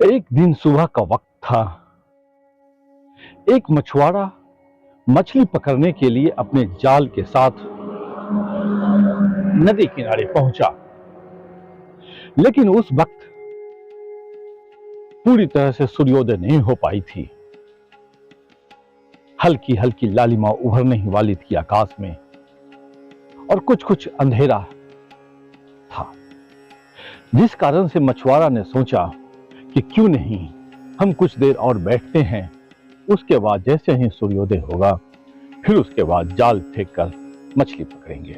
एक दिन सुबह का वक्त था। एक मछुआरा मछली पकड़ने के लिए अपने जाल के साथ नदी किनारे पहुंचा, लेकिन उस वक्त पूरी तरह से सूर्योदय नहीं हो पाई थी। हल्की हल्की लालिमा उभरने ही वाली थी आकाश में और कुछ कुछ अंधेरा था, जिस कारण से मछुआरा ने सोचा कि क्यों नहीं हम कुछ देर और बैठते हैं, उसके बाद जैसे ही सूर्योदय होगा फिर उसके बाद जाल फेंककर मछली पकड़ेंगे।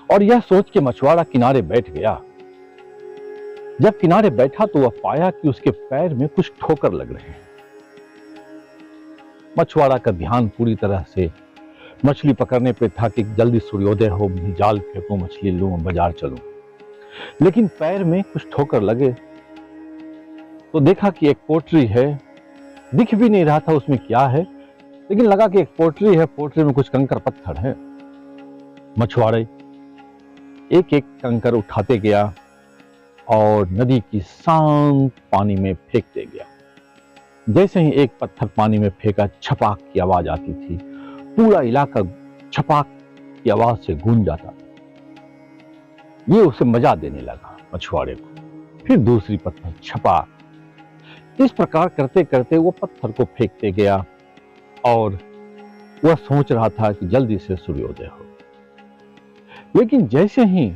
और यह सोच के मछुआरा किनारे बैठ गया। जब किनारे बैठा तो वह पाया कि उसके पैर में कुछ ठोकर लग रहे हैं। मछुआरा का ध्यान पूरी तरह से मछली पकड़ने पे था कि जल्दी सूर्योदय हो, जाल फेंकूं, मछली लूं, बाजार चलूं। लेकिन पैर में कुछ ठोकर लगे तो देखा कि एक पोटरी है। दिख भी नहीं रहा था उसमें क्या है, लेकिन लगा कि एक पोटरी है, पोटरी में कुछ कंकर पत्थर है। मछुआरे एक एक कंकर उठाते गया और नदी की शांत पानी में फेंकते गया। जैसे ही एक पत्थर पानी में फेंका, छपाक की आवाज आती थी। पूरा इलाका छपाक की आवाज से गूंज जाता। ये उसे मजा देने लगा मछुआरे को। फिर दूसरी पत्थर, छपाक। इस प्रकार करते करते वो पत्थर को फेंकते गया और वह सोच रहा था कि जल्दी से सूर्योदय हो। लेकिन जैसे ही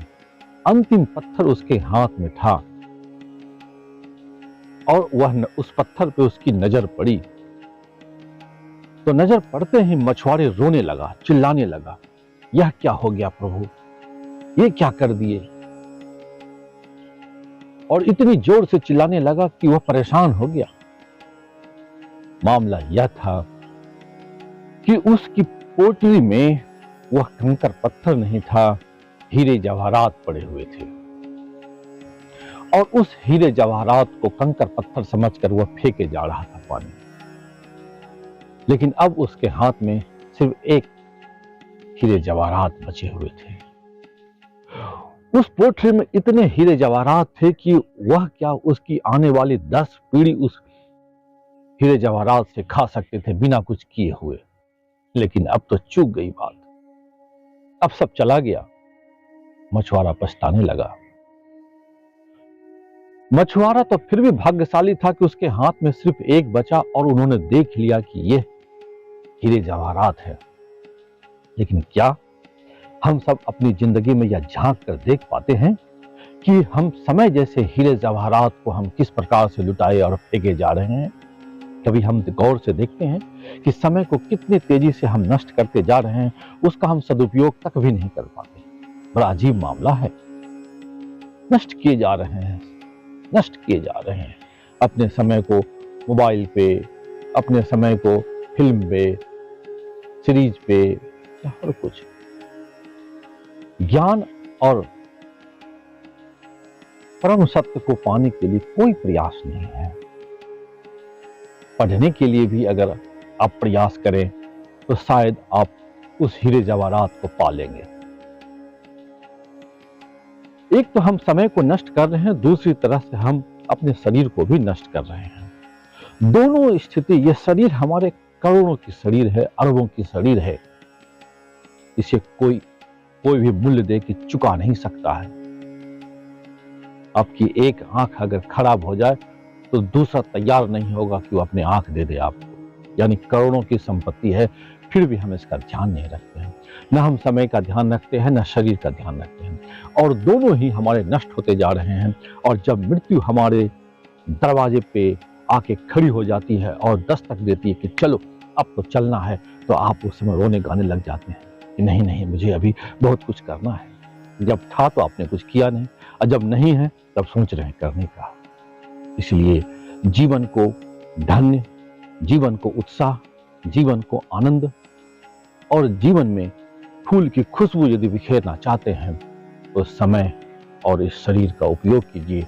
अंतिम पत्थर उसके हाथ में था और वह उस पत्थर पे उसकी नजर पड़ी, तो नजर पड़ते ही मछुआरे रोने लगा, चिल्लाने लगा, यह क्या हो गया प्रभु, ये क्या कर दिए। और इतनी जोर से चिल्लाने लगा कि वह परेशान हो गया। मामला यह था कि उसकी पोटली में वह कंकर पत्थर नहीं था, हीरे जवाहरात पड़े हुए थे। और उस हीरे जवाहरात को कंकर पत्थर समझकर वह फेंके जा रहा था पानी। लेकिन अब उसके हाथ में सिर्फ एक हीरे जवाहरात बचे हुए थे। उस पोटली में इतने हीरे जवाहरात थे कि वह क्या उसकी आने वाली 10 पीढ़ी उस हीरे जवाहरात से खा सकते थे बिना कुछ किए हुए। लेकिन अब तो चूक गई बात, अब सब चला गया। मछुआरा पछताने लगा। मछुआरा तो फिर भी भाग्यशाली था कि उसके हाथ में सिर्फ एक बचा और उन्होंने देख लिया कि यह हीरे जवाहरात है। लेकिन क्या हम सब अपनी जिंदगी में यह झांक कर देख पाते हैं कि हम समय जैसे हीरे जवाहरात को हम किस प्रकार से लुटाए और फेंके जा रहे हैं? कभी हम गौर से देखते हैं कि समय को कितनी तेजी से हम नष्ट करते जा रहे हैं, उसका हम सदुपयोग तक भी नहीं कर पाते। बड़ा अजीब मामला है। नष्ट किए जा रहे हैं, नष्ट किए जा रहे हैं अपने समय को मोबाइल पे, अपने समय को फिल्म पे, सीरीज पे, हर कुछ। ज्ञान और परम सत्य को पाने के लिए कोई प्रयास नहीं है। पढ़ने के लिए भी अगर आप प्रयास करें तो शायद आप उस हीरे जवाहरात को पा लेंगे। एक तो हम समय को नष्ट कर रहे हैं, दूसरी तरह से हम अपने शरीर को भी नष्ट कर रहे हैं। दोनों स्थिति, यह शरीर हमारे करोड़ों की शरीर है, अरबों की शरीर है। इसे कोई भी मूल्य दे के चुका नहीं सकता है। आपकी एक आंख अगर खराब हो जाए तो दूसरा तैयार नहीं होगा कि वो अपनी आंख दे दे आपको। यानी करोड़ों की संपत्ति है, फिर भी हम इसका ध्यान नहीं रखते हैं। न हम समय का ध्यान रखते हैं, न शरीर का ध्यान रखते हैं, और दोनों ही हमारे नष्ट होते जा रहे हैं। और जब मृत्यु हमारे दरवाजे पे आके खड़ी हो जाती है और दस्तक देती है कि चलो अब तो चलना है, तो आप उस समय रोने गाने लग जाते हैं कि नहीं नहीं, मुझे अभी बहुत कुछ करना है। जब था तो आपने कुछ किया नहीं, और जब नहीं है तब सोच रहे हैं करने का। इसलिए जीवन को धन्य, जीवन को उत्साह, जीवन को आनंद और जीवन में फूल की खुशबू यदि बिखेरना चाहते हैं तो समय और इस शरीर का उपयोग कीजिए।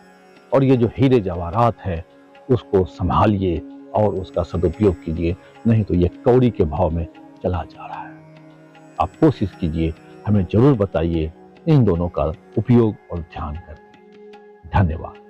और ये जो हीरे जवाहरात है उसको संभालिए और उसका सदुपयोग कीजिए, नहीं तो ये कौड़ी के भाव में चला जा रहा है। आप कोशिश कीजिए, हमें जरूर बताइए इन दोनों का उपयोग और ध्यान करके। धन्यवाद।